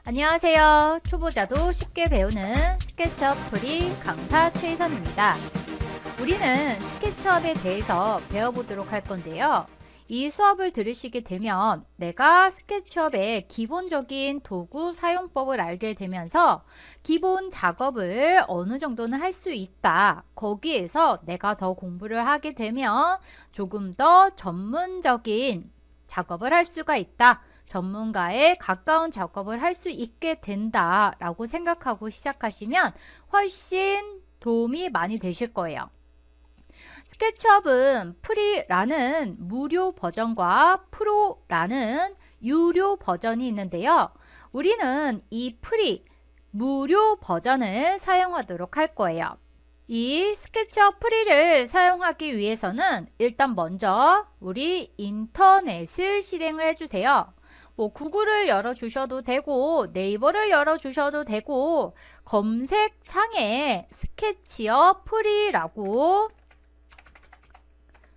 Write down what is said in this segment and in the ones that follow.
안녕하세요. 초보자도 쉽게 배우는 스케치업 프리 강사 최희선입니다. 우리는 스케치업에 대해서 배워보도록 할 건데요. 이 수업을 들으시게 되면 내가 스케치업의 기본적인 도구 사용법을 알게 되면서 기본 작업을 어느 정도는 할 수 있다. 거기에서 내가 더 공부를 하게 되면 조금 더 전문적인 작업을 할 수가 있다. 전문가에 가까운 작업을 할 수 있게 된다 라고 생각하고 시작하시면 훨씬 도움이 많이 되실 거예요. 스케치업은 프리라는 무료 버전과 프로라는 유료 버전이 있는데요. 우리는 이 프리, 무료 버전을 사용하도록 할 거예요. 이 스케치업 프리를 사용하기 위해서는 일단 먼저 우리 인터넷을 실행을 해주세요. 구글을 열어주셔도 되고 네이버를 열어주셔도 되고 검색창에 스케치업 프리라고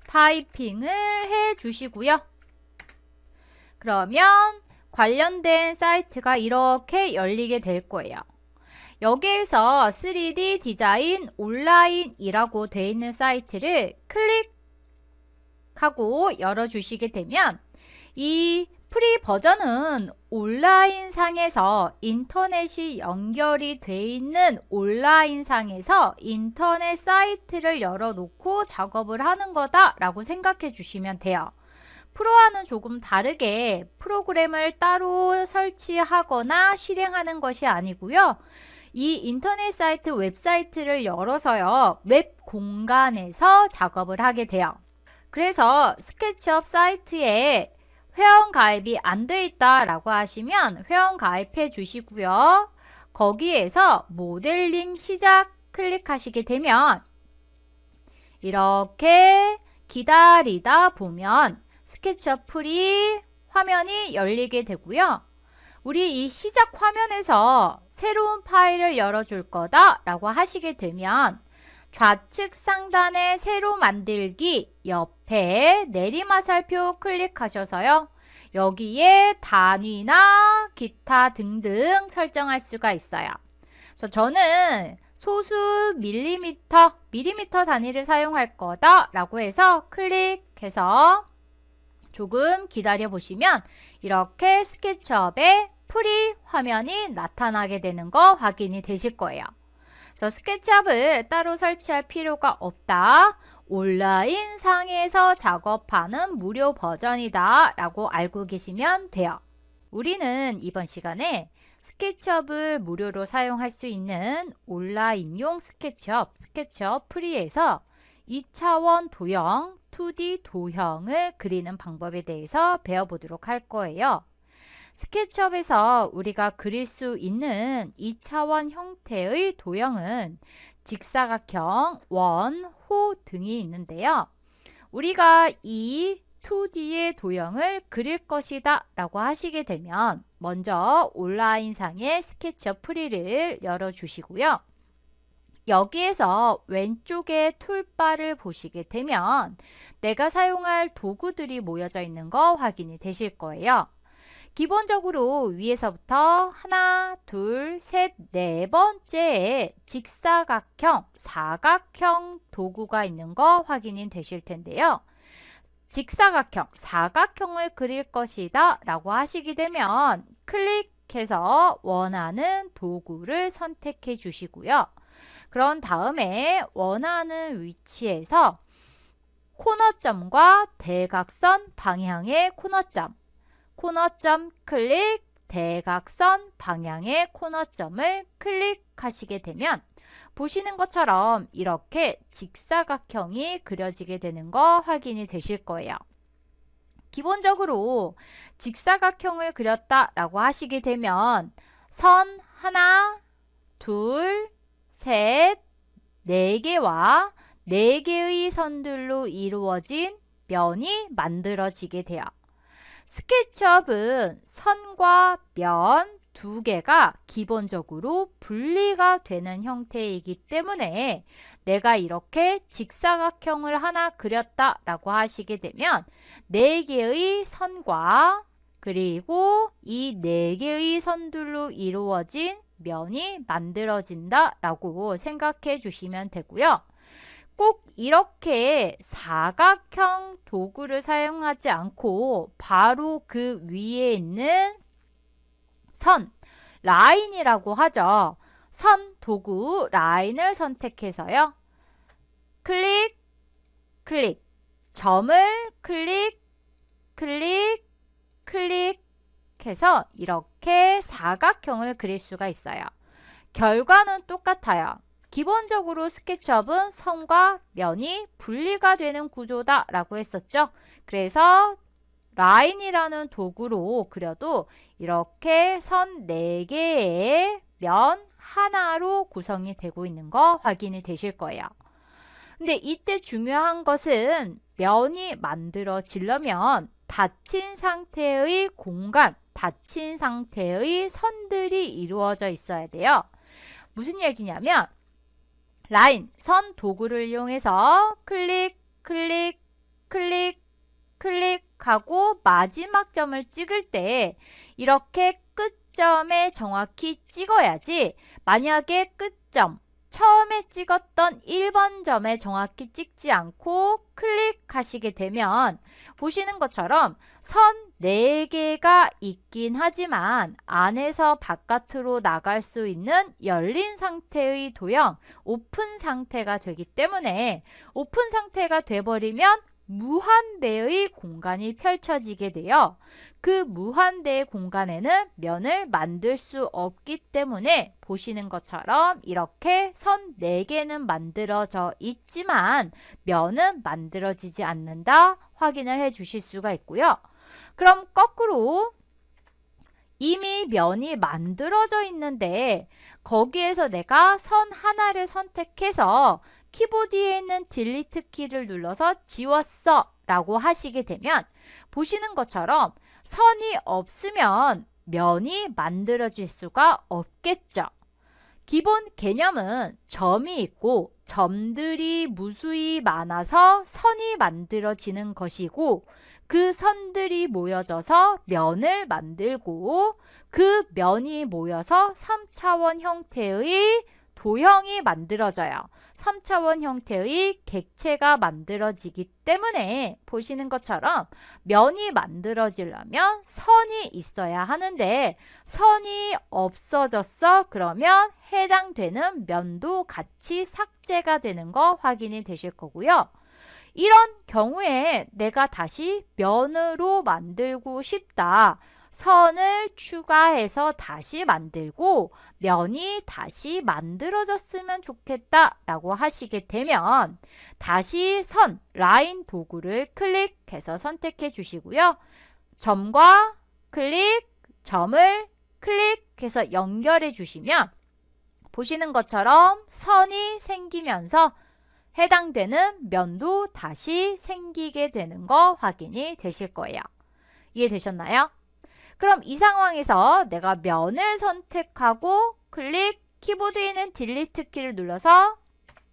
타이핑을 해 주시고요. 그러면 관련된 사이트가 이렇게 열리게 될 거예요. 여기에서 3D 디자인 온라인이라고 되어 있는 사이트를 클릭하고 열어주시게 되면 이 프리 버전은 온라인 상에서 인터넷이 연결이 돼 있는 온라인 상에서 인터넷 사이트를 열어놓고 작업을 하는 거다 라고 생각해 주시면 돼요. 프로와는 조금 다르게 프로그램을 따로 설치하거나 실행하는 것이 아니고요. 이 인터넷 사이트 웹사이트를 열어서요. 웹 공간에서 작업을 하게 돼요. 그래서 스케치업 사이트에 회원 가입이 안 돼 있다 라고 하시면 회원 가입해 주시고요. 거기에서 모델링 시작 클릭하시게 되면 이렇게 기다리다 보면 스케치업 프리 화면이 열리게 되고요. 우리 이 시작 화면에서 새로운 파일을 열어줄 거다 라고 하시게 되면 좌측 상단에 새로 만들기 옆에 내리마살표 클릭하셔서요. 여기에 단위나 기타 등등 설정할 수가 있어요. 그래서 저는 소수 밀리미터 단위를 사용할 거다 라고 해서 클릭해서 조금 기다려 보시면 이렇게 스케치업의 프리 화면이 나타나게 되는 거 확인이 되실 거예요. 스케치업을 따로 설치할 필요가 없다. 온라인 상에서 작업하는 무료 버전이다 라고 알고 계시면 돼요. 우리는 이번 시간에 스케치업을 무료로 사용할 수 있는 온라인용 스케치업 프리에서 2차원 도형, 2D 도형을 그리는 방법에 대해서 배워보도록 할 거예요. 스케치업에서 우리가 그릴 수 있는 2차원 형태의 도형은 직사각형, 원, 호 등이 있는데요. 우리가 이 2D의 도형을 그릴 것이다 라고 하시게 되면 먼저 온라인상의 스케치업 프리를 열어주시고요. 여기에서 왼쪽에 툴바를 보시게 되면 내가 사용할 도구들이 모여져 있는 거 확인이 되실 거예요. 기본적으로 위에서부터 하나, 둘, 셋, 네 번째에 직사각형, 사각형 도구가 있는 거 확인이 되실 텐데요. 직사각형, 사각형을 그릴 것이다 라고 하시게 되면 클릭해서 원하는 도구를 선택해 주시고요. 그런 다음에 원하는 위치에서 코너점과 대각선 방향의 코너점 클릭, 대각선 방향의 코너점을 클릭하시게 되면 보시는 것처럼 이렇게 직사각형이 그려지게 되는 거 확인이 되실 거예요. 기본적으로 직사각형을 그렸다 라고 하시게 되면 선 하나, 둘, 셋, 네 개와 네 개의 선들로 이루어진 면이 만들어지게 돼요. 스케치업은 선과 면 두 개가 기본적으로 분리가 되는 형태이기 때문에 내가 이렇게 직사각형을 하나 그렸다 라고 하시게 되면 4개의 선과 그리고 이 4개의 선들로 이루어진 면이 만들어진다 라고 생각해 주시면 되고요. 꼭 이렇게 사각형 도구를 사용하지 않고 바로 그 위에 있는 선, 라인이라고 하죠. 선, 도구, 라인을 선택해서요. 클릭, 클릭, 점을 클릭, 클릭, 클릭해서 이렇게 사각형을 그릴 수가 있어요. 결과는 똑같아요. 기본적으로 스케치업은 선과 면이 분리가 되는 구조다 라고 했었죠. 그래서 라인이라는 도구로 그려도 이렇게 선 4개의 면 하나로 구성이 되고 있는 거 확인이 되실 거예요. 근데 이때 중요한 것은 면이 만들어지려면 닫힌 상태의 공간, 닫힌 상태의 선들이 이루어져 있어야 돼요. 무슨 얘기냐면 라인, 선 도구를 이용해서 클릭, 클릭, 클릭, 클릭하고 마지막 점을 찍을 때 이렇게 끝점에 정확히 찍어야지 만약에 끝점, 처음에 찍었던 1번 점에 정확히 찍지 않고 클릭하시게 되면 보시는 것처럼 선 4개가 있긴 하지만 안에서 바깥으로 나갈 수 있는 열린 상태의 도형, 오픈 상태가 되기 때문에 오픈 상태가 돼버리면 무한대의 공간이 펼쳐지게 돼요. 그 무한대의 공간에는 면을 만들 수 없기 때문에 보시는 것처럼 이렇게 선 4개는 만들어져 있지만 면은 만들어지지 않는다 확인을 해 주실 수가 있고요. 그럼 거꾸로 이미 면이 만들어져 있는데 거기에서 내가 선 하나를 선택해서 키보드에 있는 딜리트 키를 눌러서 지웠어 라고 하시게 되면 보시는 것처럼 선이 없으면 면이 만들어질 수가 없겠죠. 기본 개념은 점이 있고 점들이 무수히 많아서 선이 만들어지는 것이고 그 선들이 모여져서 면을 만들고 그 면이 모여서 3차원 형태의 도형이 만들어져요. 3차원 형태의 객체가 만들어지기 때문에 보시는 것처럼 면이 만들어지려면 선이 있어야 하는데 선이 없어졌어 그러면 해당되는 면도 같이 삭제가 되는 거 확인이 되실 거고요. 이런 경우에 내가 다시 면으로 만들고 싶다. 선을 추가해서 다시 만들고 면이 다시 만들어졌으면 좋겠다 라고 하시게 되면 다시 선, 라인 도구를 클릭해서 선택해 주시고요. 점과 클릭, 점을 클릭해서 연결해 주시면 보시는 것처럼 선이 생기면서 해당되는 면도 다시 생기게 되는 거 확인이 되실 거예요. 이해되셨나요? 그럼 이 상황에서 내가 면을 선택하고 클릭, 키보드에 있는 딜리트 키를 눌러서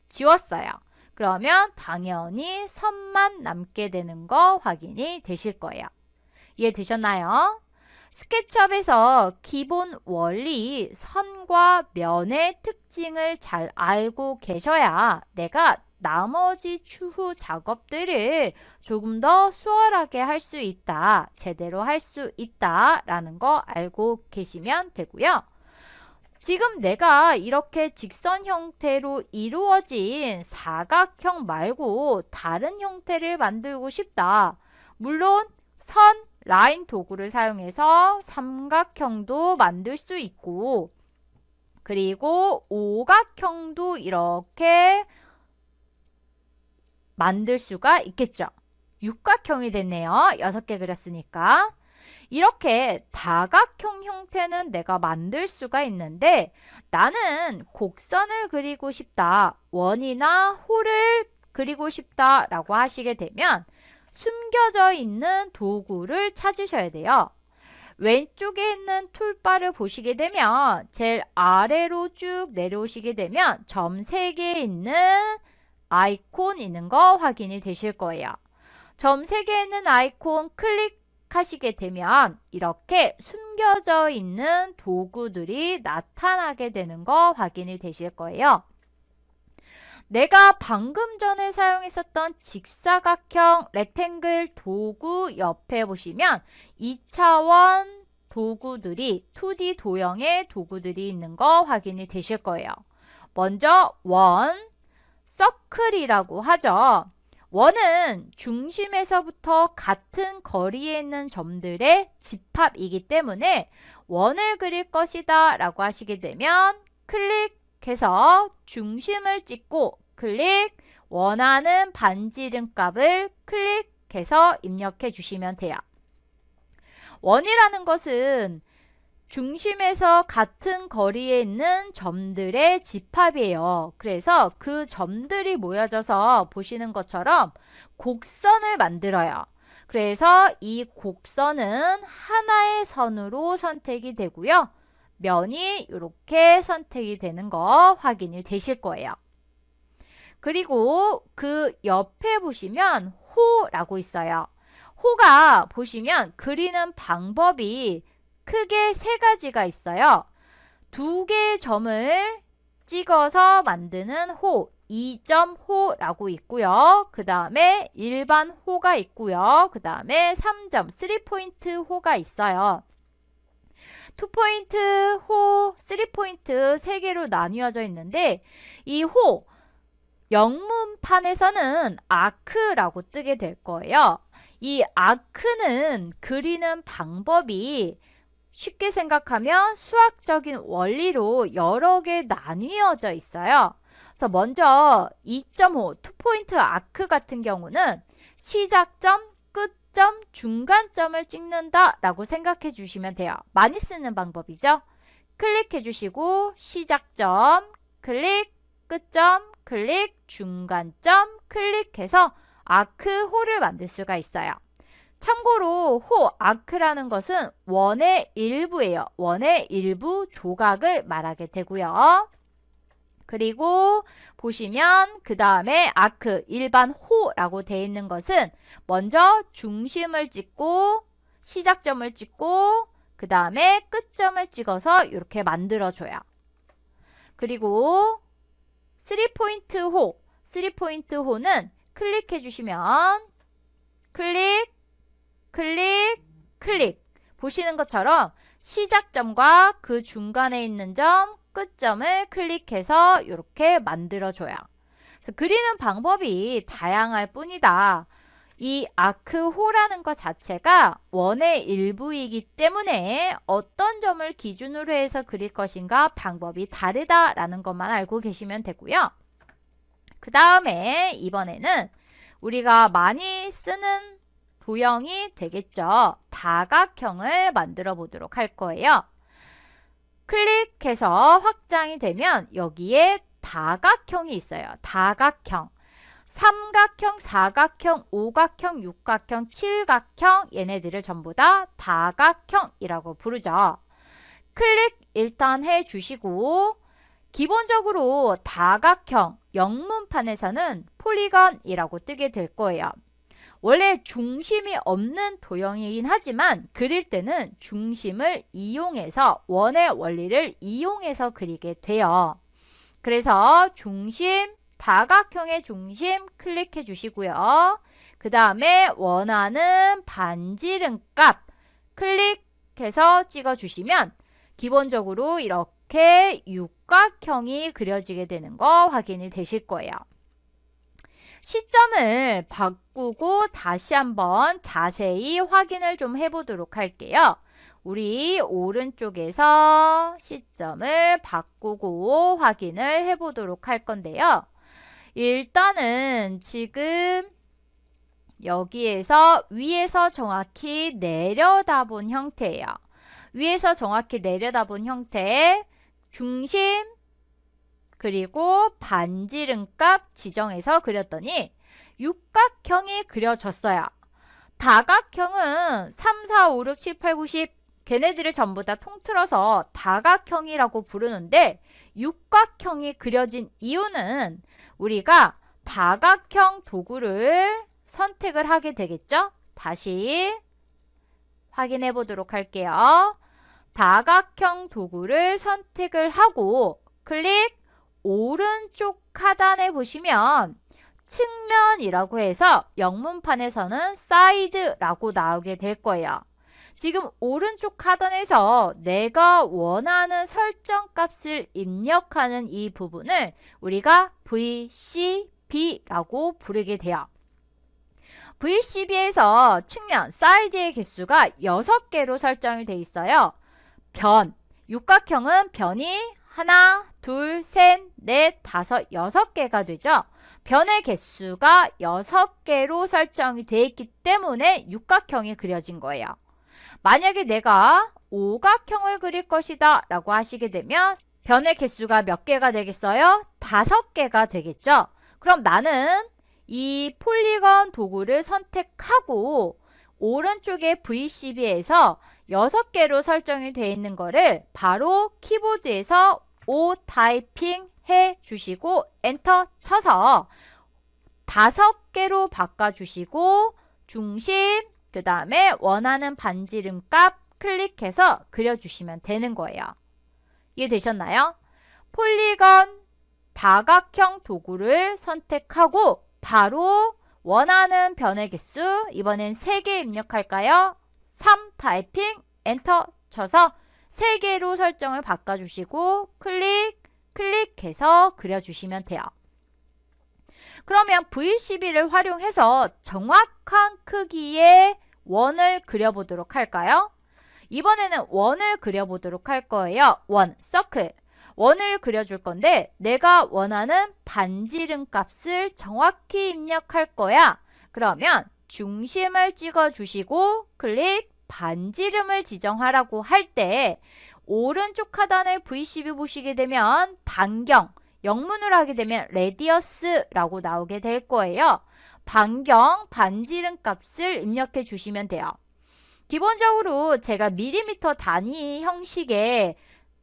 지웠어요. 그러면 당연히 선만 남게 되는 거 확인이 되실 거예요. 이해되셨나요? 스케치업에서 기본 원리, 선과 면의 특징을 잘 알고 계셔야 내가 나머지 추후 작업들을 조금 더 수월하게 할 수 있다, 제대로 할 수 있다 라는 거 알고 계시면 되고요. 지금 내가 이렇게 직선 형태로 이루어진 사각형 말고 다른 형태를 만들고 싶다. 물론 선, 라인 도구를 사용해서 삼각형도 만들 수 있고 그리고 오각형도 이렇게 만들 수가 있겠죠. 육각형이 됐네요. 6개 그렸으니까. 이렇게 다각형 형태는 내가 만들 수가 있는데 나는 곡선을 그리고 싶다. 원이나 홀을 그리고 싶다 라고 하시게 되면 숨겨져 있는 도구를 찾으셔야 돼요. 왼쪽에 있는 툴바를 보시게 되면 제일 아래로 쭉 내려오시게 되면 점 3개 있는 아이콘 있는 거 확인이 되실 거예요. 점 3개 있는 아이콘 클릭, 클릭하시게 되면 이렇게 숨겨져 있는 도구들이 나타나게 되는 거 확인이 되실 거예요. 내가 방금 전에 사용했었던 직사각형 렉탱글 도구 옆에 보시면 2차원 도구들이 2D 도형의 도구들이 있는 거 확인이 되실 거예요. 먼저 원, 서클이라고 하죠. 원은 중심에서부터 같은 거리에 있는 점들의 집합이기 때문에 원을 그릴 것이다 라고 하시게 되면 클릭해서 중심을 찍고 클릭, 원하는 반지름값을 클릭해서 입력해 주시면 돼요. 원이라는 것은 중심에서 같은 거리에 있는 점들의 집합이에요. 그래서 그 점들이 모여져서 보시는 것처럼 곡선을 만들어요. 그래서 이 곡선은 하나의 선으로 선택이 되고요. 면이 이렇게 선택이 되는 거 확인이 되실 거예요. 그리고 그 옆에 보시면 호라고 있어요. 호가 보시면 그리는 방법이 크게 세 가지가 있어요. 두 개의 점을 찍어서 만드는 호, 2점 호라고 있고요. 그 다음에 일반 호가 있고요. 그 다음에 3점, 3포인트 호가 있어요. 2포인트 호, 3포인트 3개로 나뉘어져 있는데 이 호, 영문판에서는 아크라고 뜨게 될 거예요. 이 아크는 그리는 방법이 쉽게 생각하면 수학적인 원리로 여러 개 나뉘어져 있어요. 그래서 먼저 2.5, 2포인트 아크 같은 경우는 시작점, 끝점, 중간점을 찍는다 라고 생각해 주시면 돼요. 많이 쓰는 방법이죠. 클릭해 주시고 시작점, 클릭, 끝점, 클릭, 중간점, 클릭해서 아크 호를 만들 수가 있어요. 참고로 호, 아크라는 것은 원의 일부예요. 원의 일부 조각을 말하게 되고요. 그리고 보시면 그 다음에 아크, 일반 호라고 되어 있는 것은 먼저 중심을 찍고 시작점을 찍고 그 다음에 끝점을 찍어서 이렇게 만들어줘요. 그리고 3포인트 호, 3포인트 호는 클릭해 주시면 클릭, 클릭, 클릭 보시는 것처럼 시작점과 그 중간에 있는 점, 끝점을 클릭해서 이렇게 만들어줘요. 그래서 그리는 방법이 다양할 뿐이다. 이 아크호라는 것 자체가 원의 일부이기 때문에 어떤 점을 기준으로 해서 그릴 것인가 방법이 다르다라는 것만 알고 계시면 되고요. 그 다음에 이번에는 우리가 많이 쓰는 도형이 되겠죠. 다각형을 만들어 보도록 할 거예요. 클릭해서 확장이 되면 여기에 다각형이 있어요. 다각형. 삼각형, 사각형, 오각형, 육각형, 칠각형 얘네들을 전부 다 다각형이라고 부르죠. 클릭 일단 해주시고 기본적으로 다각형 영문판에서는 폴리건이라고 뜨게 될 거예요. 원래 중심이 없는 도형이긴 하지만 그릴 때는 중심을 이용해서 원의 원리를 이용해서 그리게 돼요. 그래서 중심, 다각형의 중심 클릭해 주시고요. 그 다음에 원하는 반지름 값 클릭해서 찍어 주시면 기본적으로 이렇게 육각형이 그려지게 되는 거 확인이 되실 거예요. 시점을 바꾸고 다시 한번 자세히 확인을 좀 해보도록 할게요. 우리 오른쪽에서 시점을 바꾸고 확인을 해보도록 할 건데요. 일단은 지금 여기에서 위에서 정확히 내려다본 형태예요. 위에서 정확히 내려다본 형태, 중심, 그리고 반지름값 지정해서 그렸더니 육각형이 그려졌어요. 다각형은 3, 4, 5, 6, 7, 8, 9, 10 걔네들을 전부 다 통틀어서 다각형이라고 부르는데 육각형이 그려진 이유는 우리가 다각형 도구를 선택을 하게 되겠죠? 다시 확인해 보도록 할게요. 다각형 도구를 선택을 하고 클릭 오른쪽 하단에 보시면 측면이라고 해서 영문판에서는 사이드라고 나오게 될 거예요. 지금 오른쪽 하단에서 내가 원하는 설정 값을 입력하는 이 부분을 우리가 VCB라고 부르게 돼요. VCB에서 측면, 사이드의 개수가 6개로 설정이 되어 있어요. 육각형은 변이 하나, 둘, 셋, 넷, 다섯, 6개가 되죠. 변의 개수가 6개로 설정이 되어 있기 때문에 육각형이 그려진 거예요. 만약에 내가 오각형을 그릴 것이다 라고 하시게 되면 변의 개수가 몇 개가 되겠어요? 5개가 되겠죠. 그럼 나는 이 폴리건 도구를 선택하고 오른쪽에 VCB에서 6개로 설정이 되어 있는 거를 바로 키보드에서 O 타이핑 해 주시고 엔터 쳐서 5개로 바꿔주시고 중심, 그 다음에 원하는 반지름 값 클릭해서 그려주시면 되는 거예요. 이해되셨나요? 폴리건 다각형 도구를 선택하고 바로 원하는 변의 개수, 이번엔 3개 입력할까요? 3 타이핑 엔터 쳐서 3개로 설정을 바꿔주시고 클릭해서 그려주시면 돼요. 그러면 VCB를 활용해서 정확한 크기의 원을 그려보도록 할까요? 이번에는 원을 그려보도록 할 거예요. 서클. 원을 그려줄 건데 내가 원하는 반지름 값을 정확히 입력할 거야. 그러면 중심을 찍어주시고 반지름을 지정하라고 할 때 오른쪽 하단에 VCB 보시게 되면 반경, 영문으로 하게 되면 레디어스라고 나오게 될 거예요. 반경, 반지름 값을 입력해 주시면 돼요. 기본적으로 제가 밀리미터 단위 형식의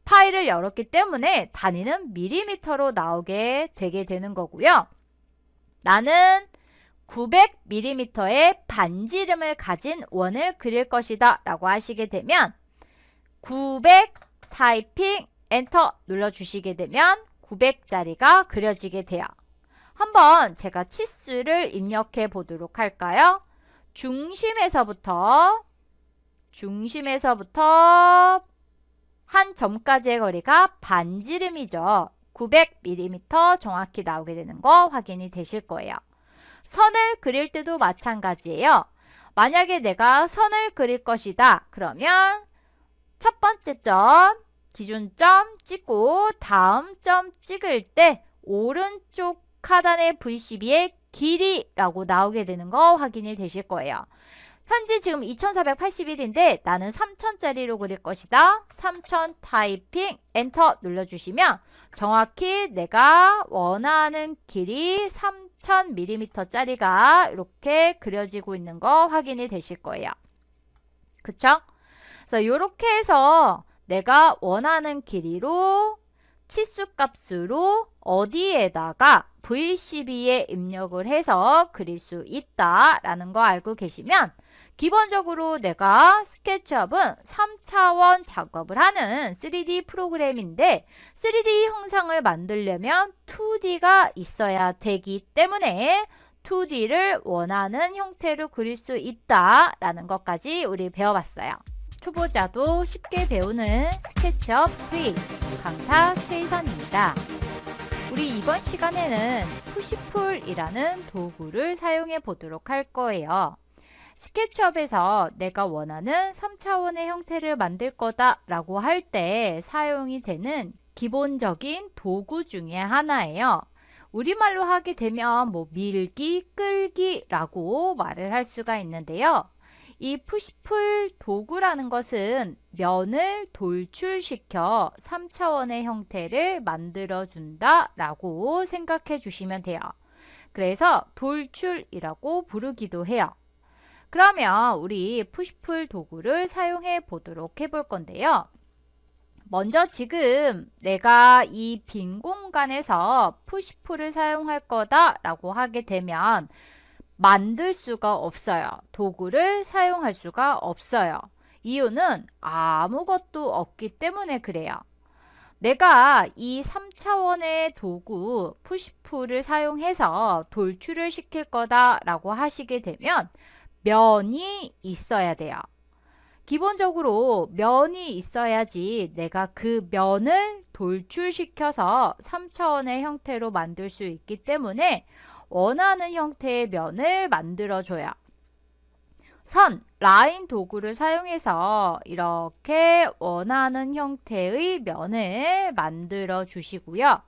파일을 열었기 때문에 단위는 밀리미터로 나오게 되게 되는 거고요. 나는 900mm의 반지름을 가진 원을 그릴 것이다 라고 하시게 되면 900 타이핑 엔터 눌러주시게 되면 900짜리가 그려지게 돼요. 한번 제가 치수를 입력해 보도록 할까요? 중심에서부터 한 점까지의 거리가 반지름이죠. 900mm 정확히 나오게 되는 거 확인이 되실 거예요. 선을 그릴 때도 마찬가지예요. 만약에 내가 선을 그릴 것이다. 그러면 첫 번째 점, 기준점 찍고 다음 점 찍을 때 오른쪽 하단의 VCB의 길이라고 나오게 되는 거 확인이 되실 거예요. 현재 지금 2481인데 나는 3000짜리로 그릴 것이다. 3000 타이핑 엔터 눌러주시면 정확히 내가 원하는 길이 3000mm짜리가 이렇게 그려지고 있는 거 확인이 되실 거예요. 그쵸? 그래서 이렇게 해서 내가 원하는 길이로 치수값으로 어디에다가 VCB에 입력을 해서 그릴 수 있다라는 거 알고 계시면 기본적으로 내가 스케치업은 3차원 작업을 하는 3D 프로그램인데 3D 형상을 만들려면 2D가 있어야 되기 때문에 2D를 원하는 형태로 그릴 수 있다라는 것까지 우리 배워봤어요. 초보자도 쉽게 배우는 스케치업 프리 강사 최희선입니다. 우리 이번 시간에는 푸시풀이라는 도구를 사용해 보도록 할 거예요. 스케치업에서 내가 원하는 3차원의 형태를 만들 거다 라고 할 때 사용이 되는 기본적인 도구 중에 하나예요. 우리말로 하게 되면 뭐 밀기, 끌기 라고 말을 할 수가 있는데요. 이 푸시풀 도구라는 것은 면을 돌출시켜 3차원의 형태를 만들어 준다 라고 생각해 주시면 돼요. 그래서 돌출이라고 부르기도 해요. 그러면 우리 푸시풀 도구를 사용해 보도록 해볼 건데요. 먼저 지금 내가 이 빈 공간에서 푸시풀을 사용할 거다 라고 하게 되면 만들 수가 없어요. 도구를 사용할 수가 없어요. 이유는 아무것도 없기 때문에 그래요. 내가 이 3차원의 도구 푸시풀을 사용해서 돌출을 시킬 거다라고 하시게 되면 면이 있어야 돼요. 기본적으로 면이 있어야지 내가 그 면을 돌출시켜서 3차원의 형태로 만들 수 있기 때문에 원하는 형태의 면을 만들어줘요. 선, 라인 도구를 사용해서 이렇게 원하는 형태의 면을 만들어 주시고요.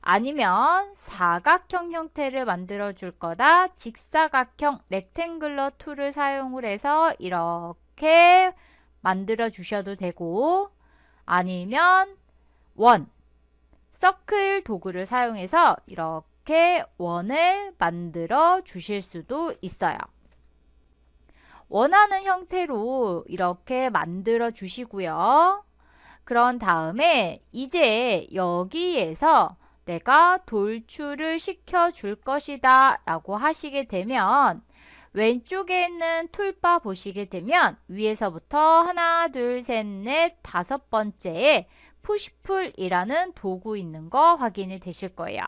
아니면 사각형 형태를 만들어 줄 거다. 직사각형 렉탱글러 툴을 사용을 해서 이렇게 만들어 주셔도 되고, 아니면 원, 서클 도구를 사용해서 이렇게 원을 만들어 주실 수도 있어요. 원하는 형태로 이렇게 만들어 주시고요. 그런 다음에 이제 여기에서 내가 돌출을 시켜 줄 것이다 라고 하시게 되면 왼쪽에 있는 툴바 보시게 되면 위에서부터 하나, 둘, 셋, 넷, 다섯 번째에 푸시풀이라는 도구 있는 거 확인이 되실 거예요.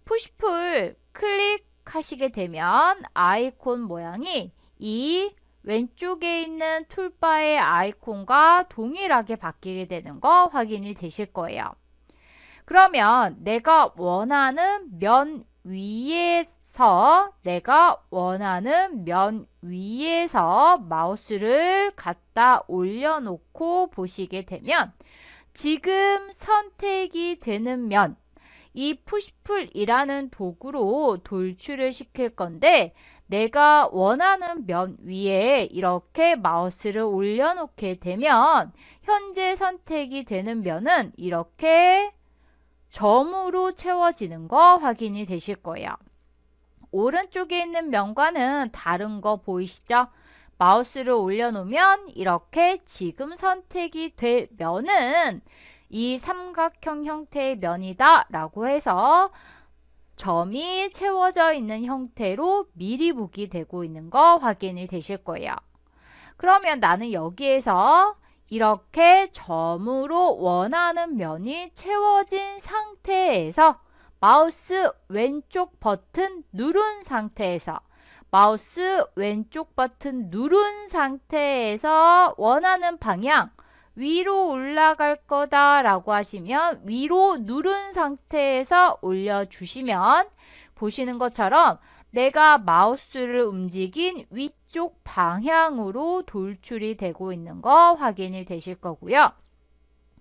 푸시풀 클릭하시게 되면 아이콘 모양이 이 왼쪽에 있는 툴바의 아이콘과 동일하게 바뀌게 되는 거 확인이 되실 거예요. 그러면 내가 원하는 면 위에서 마우스를 갖다 올려놓고 보시게 되면 지금 선택이 되는 면, 이 푸시풀이라는 도구로 돌출을 시킬 건데 내가 원하는 면 위에 이렇게 마우스를 올려놓게 되면 현재 선택이 되는 면은 이렇게 점으로 채워지는 거 확인이 되실 거예요. 오른쪽에 있는 면과는 다른 거 보이시죠? 마우스를 올려놓으면 이렇게 지금 선택이 될 면은 이 삼각형 형태의 면이다 라고 해서 점이 채워져 있는 형태로 미리 보기 되고 있는 거 확인이 되실 거예요. 그러면 나는 여기에서 이렇게 점으로 원하는 면이 채워진 상태에서 마우스 왼쪽 버튼 누른 상태에서 원하는 방향 위로 올라갈 거다 라고 하시면 위로 누른 상태에서 올려주시면 보시는 것처럼 내가 마우스를 움직인 위쪽 방향으로 돌출이 되고 있는 거 확인이 되실 거고요.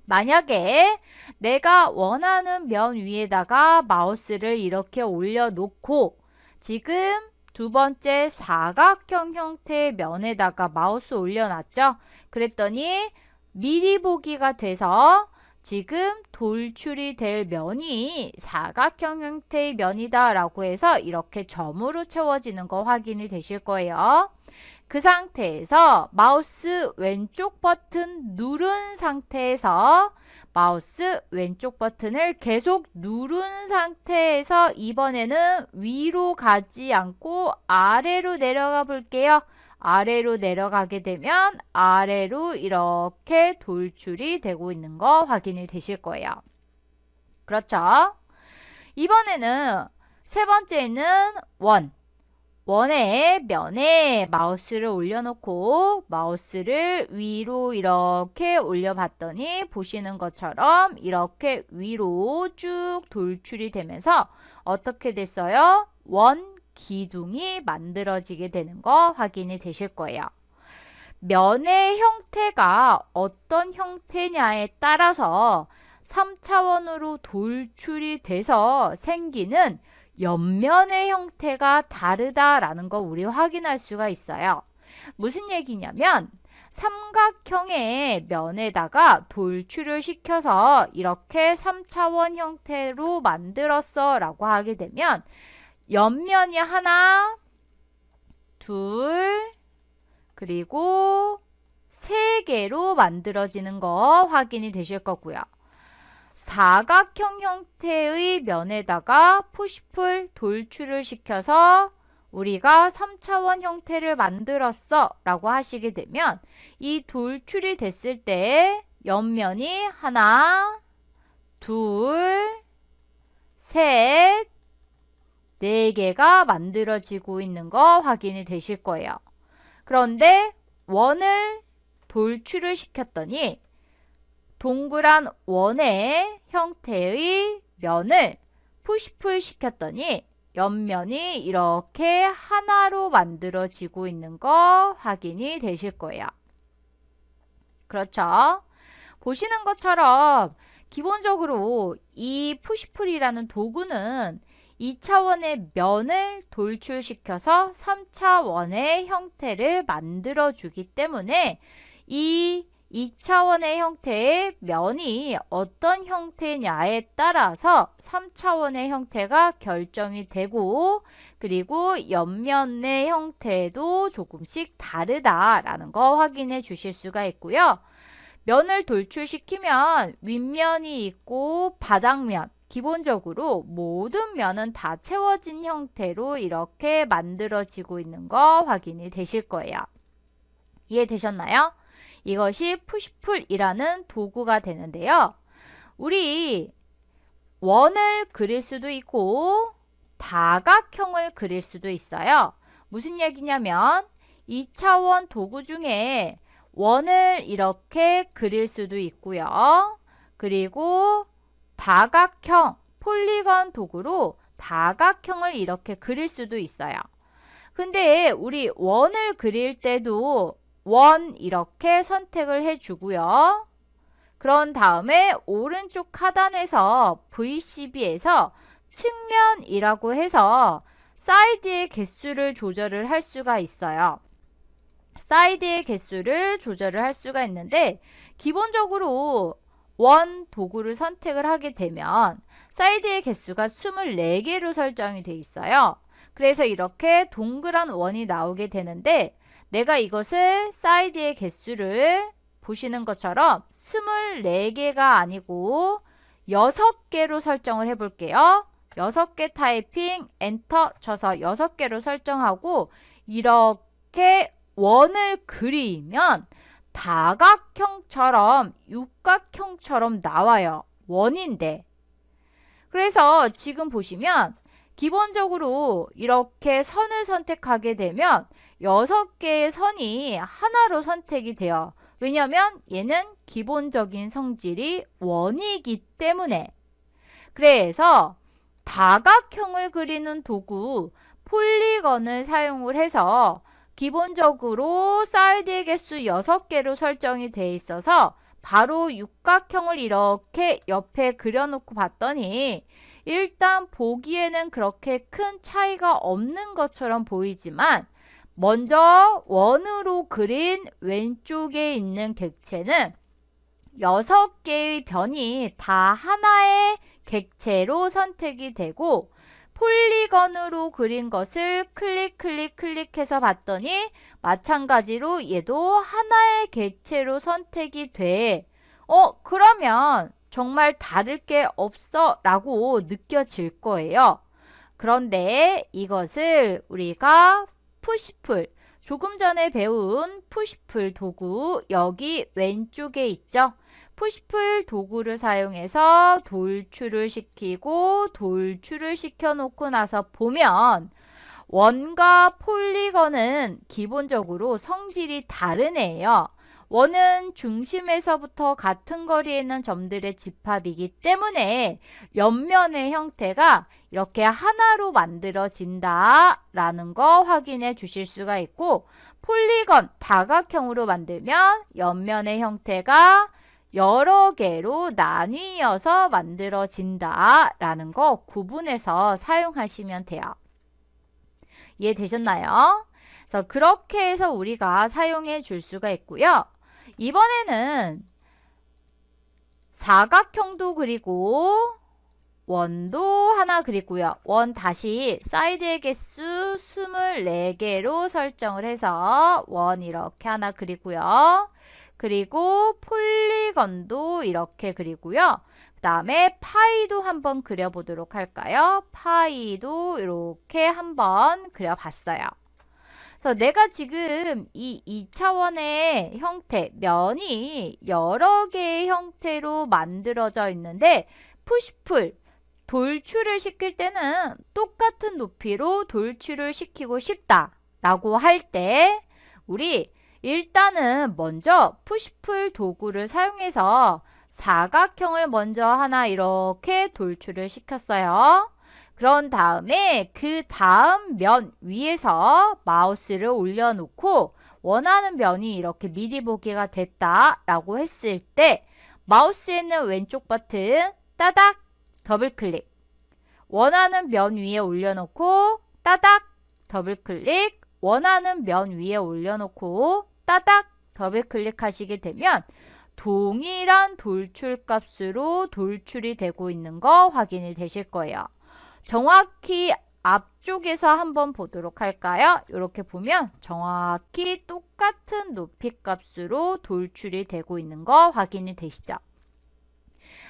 만약에 내가 원하는 면 위에다가 마우스를 이렇게 올려놓고 지금 두 번째 사각형 형태의 면에다가 마우스 올려놨죠? 그랬더니 미리 보기가 돼서 지금 돌출이 될 면이 사각형 형태의 면이다 라고 해서 이렇게 점으로 채워지는 거 확인이 되실 거예요. 그 상태에서 마우스 왼쪽 버튼 누른 상태에서 마우스 왼쪽 버튼을 계속 누른 상태에서 이번에는 위로 가지 않고 아래로 내려가 볼게요. 아래로 내려가게 되면 아래로 이렇게 돌출이 되고 있는 거 확인이 되실 거예요. 그렇죠? 이번에는 세 번째는 원의 면에 마우스를 올려놓고 마우스를 위로 이렇게 올려봤더니 보시는 것처럼 이렇게 위로 쭉 돌출이 되면서 어떻게 됐어요? 원 기둥이 만들어지게 되는 거 확인이 되실 거예요. 면의 형태가 어떤 형태냐에 따라서 3차원으로 돌출이 돼서 생기는 옆면의 형태가 다르다라는 거 우리 확인할 수가 있어요. 무슨 얘기냐면 삼각형의 면에다가 돌출을 시켜서 이렇게 3차원 형태로 만들었어 라고 하게 되면 옆면이 하나, 둘, 그리고 세 개로 만들어지는 거 확인이 되실 거고요. 사각형 형태의 면에다가 푸시풀 돌출을 시켜서 우리가 3차원 형태를 만들었어 라고 하시게 되면 이 돌출이 됐을 때 옆면이 하나, 둘, 셋, 네 개가 만들어지고 있는 거 확인이 되실 거예요. 그런데 원을 돌출을 시켰더니 동그란 원의 형태의 면을 푸시풀 시켰더니 옆면이 이렇게 하나로 만들어지고 있는 거 확인이 되실 거예요. 그렇죠? 보시는 것처럼 기본적으로 이 푸시풀이라는 도구는 2차원의 면을 돌출시켜서 3차원의 형태를 만들어주기 때문에 이 2차원의 형태의 면이 어떤 형태냐에 따라서 3차원의 형태가 결정이 되고 그리고 옆면의 형태도 조금씩 다르다라는 거 확인해 주실 수가 있고요. 면을 돌출시키면 윗면이 있고 바닥면, 기본적으로 모든 면은 다 채워진 형태로 이렇게 만들어지고 있는 거 확인이 되실 거예요. 이해되셨나요? 이것이 푸시풀이라는 도구가 되는데요. 우리 원을 그릴 수도 있고 다각형을 그릴 수도 있어요. 무슨 얘기냐면 2차원 도구 중에 원을 이렇게 그릴 수도 있고요. 그리고 다각형, 폴리건 도구로 다각형을 이렇게 그릴 수도 있어요. 근데 우리 원을 그릴 때도 원 이렇게 선택을 해주고요. 그런 다음에 오른쪽 하단에서 VCB에서 측면이라고 해서 사이드의 개수를 조절을 할 수가 있어요. 사이드의 개수를 조절을 할 수가 있는데 기본적으로 원 도구를 선택을 하게 되면 사이드의 개수가 24개로 설정이 되어 있어요. 그래서 이렇게 동그란 원이 나오게 되는데 내가 이것을 사이드의 개수를 보시는 것처럼 24개가 아니고 6개로 설정을 해볼게요. 6개 타이핑 엔터 쳐서 6개로 설정하고 이렇게 원을 그리면 다각형처럼 육각형처럼 나와요. 원인데. 그래서 지금 보시면 기본적으로 이렇게 선을 선택하게 되면 6개의 선이 하나로 선택이 돼요. 왜냐하면 얘는 기본적인 성질이 원이기 때문에. 그래서 다각형을 그리는 도구 폴리건을 사용을 해서 기본적으로 사이드의 개수 6개로 설정이 되어 있어서 바로 육각형을 이렇게 옆에 그려놓고 봤더니 일단 보기에는 그렇게 큰 차이가 없는 것처럼 보이지만 먼저 원으로 그린 왼쪽에 있는 객체는 6개의 변이 다 하나의 객체로 선택이 되고 폴리건으로 그린 것을 클릭해서 봤더니 마찬가지로 얘도 하나의 객체로 선택이 돼. 그러면 정말 다를 게 없어 라고 느껴질 거예요. 그런데 이것을 우리가 푸시풀, 조금 전에 배운 푸시풀 도구 여기 왼쪽에 있죠. 푸시풀 도구를 사용해서 돌출을 시키고 돌출을 시켜놓고 나서 보면 원과 폴리건은 기본적으로 성질이 다르네요. 원은 중심에서부터 같은 거리에 있는 점들의 집합이기 때문에 옆면의 형태가 이렇게 하나로 만들어진다 라는 거 확인해 주실 수가 있고 폴리건 다각형으로 만들면 옆면의 형태가 여러 개로 나뉘어서 만들어진다 라는 거 구분해서 사용하시면 돼요. 이해되셨나요? 그래서 그렇게 해서 우리가 사용해 줄 수가 있고요. 이번에는 사각형도 그리고 원도 하나 그리고요. 원 다시 사이드의 개수 24개로 설정을 해서 원 이렇게 하나 그리고요. 그리고 폴리건도 이렇게 그리고요. 그 다음에 파이도 한번 그려보도록 할까요? 파이도 이렇게 한번 그려봤어요. 그래서 내가 지금 이 2차원의 형태, 면이 여러 개의 형태로 만들어져 있는데 푸시풀, 돌출을 시킬 때는 똑같은 높이로 돌출을 시키고 싶다 라고 할 때 우리 일단은 먼저 푸시풀 도구를 사용해서 사각형을 먼저 하나 이렇게 돌출을 시켰어요. 그런 다음에 그 다음 면 위에서 마우스를 올려놓고 원하는 면이 이렇게 미리 보기가 됐다라고 했을 때 마우스에 있는 왼쪽 버튼 따닥 더블클릭, 원하는 면 위에 올려놓고 따닥 더블클릭, 원하는 면 위에 올려놓고 따닥 더블클릭 하시게 되면 동일한 돌출 값으로 돌출이 되고 있는 거 확인이 되실 거예요. 정확히 앞쪽에서 한번 보도록 할까요? 이렇게 보면 정확히 똑같은 높이 값으로 돌출이 되고 있는 거 확인이 되시죠?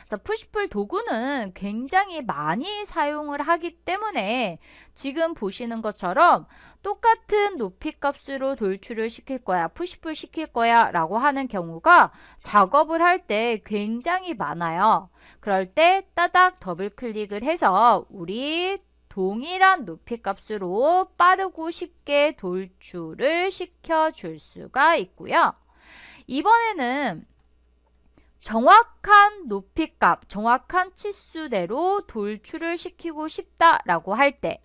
그래서 푸시풀 도구는 굉장히 많이 사용을 하기 때문에 지금 보시는 것처럼 똑같은 높이 값으로 돌출을 시킬 거야, 푸시풀 시킬 거야 라고 하는 경우가 작업을 할 때 굉장히 많아요. 그럴 때 따닥 더블 클릭을 해서 우리 동일한 높이 값으로 빠르고 쉽게 돌출을 시켜줄 수가 있고요. 이번에는 정확한 높이값, 정확한 치수대로 돌출을 시키고 싶다라고 할 때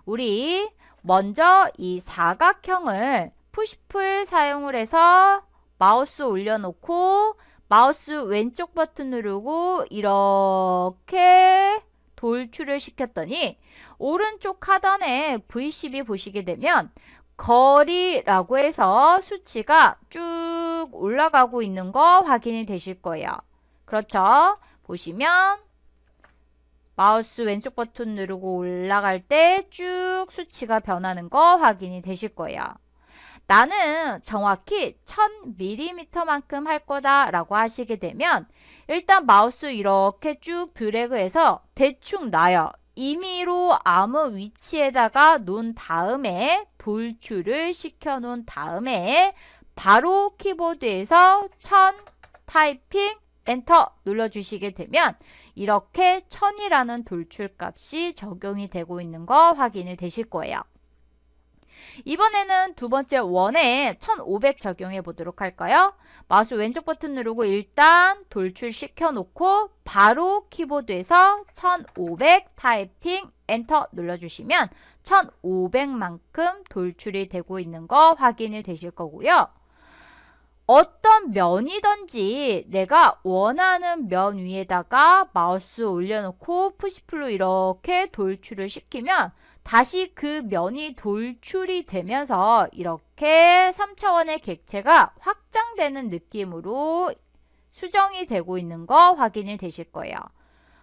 우리 먼저 이 사각형을 푸시풀 사용을 해서 마우스 올려놓고 마우스 왼쪽 버튼 누르고 이렇게 돌출을 시켰더니 오른쪽 하단에 V12 보시게 되면 거리라고 해서 수치가 쭉 올라가고 있는 거 확인이 되실 거예요. 그렇죠? 보시면 마우스 왼쪽 버튼 누르고 올라갈 때 쭉 수치가 변하는 거 확인이 되실 거예요. 나는 정확히 1000mm만큼 할 거다 라고 하시게 되면 일단 마우스 이렇게 쭉 드래그해서 대충 놔요. 임의로 아무 위치에다가 놓은 다음에 돌출을 시켜 놓은 다음에 바로 키보드에서 1000 타이핑 엔터 눌러주시게 되면 이렇게 1000이라는 돌출 값이 적용이 되고 있는 거 확인이 되실 거예요. 이번에는 두 번째 원에 1500 적용해 보도록 할까요? 마우스 왼쪽 버튼 누르고 일단 돌출 시켜 놓고 바로 키보드에서 1500 타이핑 엔터 눌러주시면 1500만큼 돌출이 되고 있는 거 확인이 되실 거고요. 어떤 면이든지 내가 원하는 면 위에다가 마우스 올려놓고 푸시풀로 이렇게 돌출을 시키면 다시 그 면이 돌출이 되면서 이렇게 3차원의 객체가 확장되는 느낌으로 수정이 되고 있는 거 확인이 되실 거예요.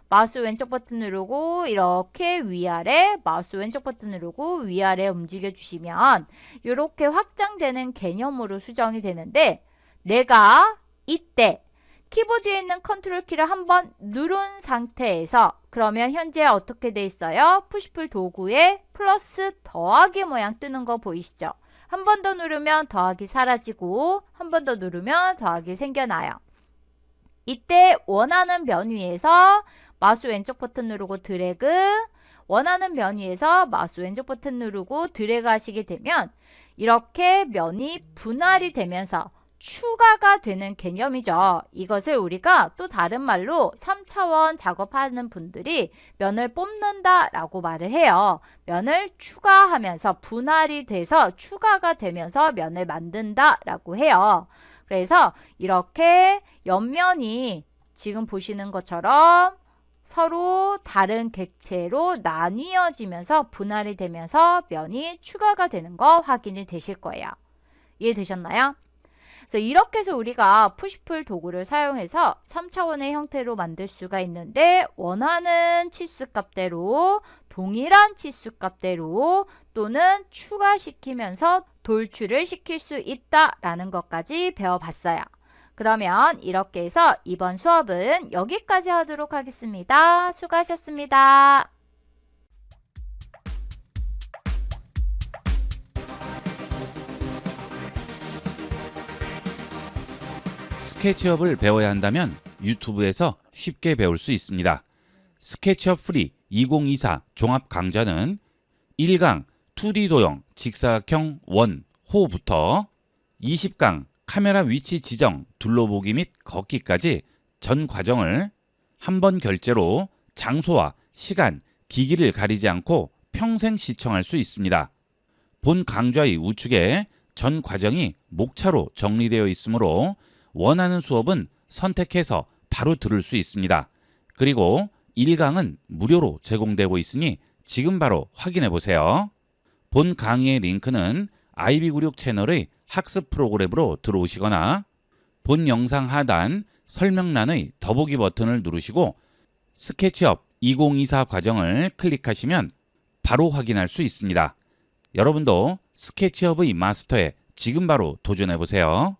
마우스 왼쪽 버튼 누르고 이렇게 위아래, 마우스 왼쪽 버튼 누르고 위아래 움직여 주시면 이렇게 확장되는 개념으로 수정이 되는데 내가 이때 키보드에 있는 컨트롤 키를 한번 누른 상태에서 그러면 현재 어떻게 돼 있어요? 푸시풀 도구에 플러스 더하기 모양 뜨는 거 보이시죠? 한 번 더 누르면 더하기 사라지고 한 번 더 누르면 더하기 생겨나요. 이때 원하는 면 위에서 마우스 왼쪽 버튼 누르고 드래그, 원하는 면 위에서 마우스 왼쪽 버튼 누르고 드래그 하시게 되면 이렇게 면이 분할이 되면서 추가가 되는 개념이죠. 이것을 우리가 또 다른 말로 3차원 작업하는 분들이 면을 뽑는다 라고 말을 해요. 면을 추가하면서 분할이 돼서 추가가 되면서 면을 만든다 라고 해요. 그래서 이렇게 옆면이 지금 보시는 것처럼 서로 다른 객체로 나뉘어지면서 분할이 되면서 면이 추가가 되는 거 확인이 되실 거예요. 이해되셨나요? 그래서 이렇게 해서 우리가 푸시풀 도구를 사용해서 3차원의 형태로 만들 수가 있는데 원하는 치수값대로 동일한 치수값대로 또는 추가시키면서 돌출을 시킬 수 있다라는 것까지 배워봤어요. 그러면 이렇게 해서 이번 수업은 여기까지 하도록 하겠습니다. 수고하셨습니다. 스케치업을 배워야 한다면 유튜브에서 쉽게 배울 수 있습니다. 스케치업 프리 2024 종합 강좌는 1강 2D 도형 직사각형 원호부터 20강 카메라 위치 지정, 둘러보기 및 걷기까지 전 과정을 한 번 결제로 장소와 시간, 기기를 가리지 않고 평생 시청할 수 있습니다. 본 강좌의 우측에 전 과정이 목차로 정리되어 있으므로 원하는 수업은 선택해서 바로 들을 수 있습니다. 그리고 1강은 무료로 제공되고 있으니 지금 바로 확인해 보세요. 본 강의의 링크는 아이비구육 채널의 학습 프로그램으로 들어오시거나 본 영상 하단 설명란의 더보기 버튼을 누르시고 스케치업 2024 과정을 클릭하시면 바로 확인할 수 있습니다. 여러분도 스케치업의 마스터에 지금 바로 도전해 보세요.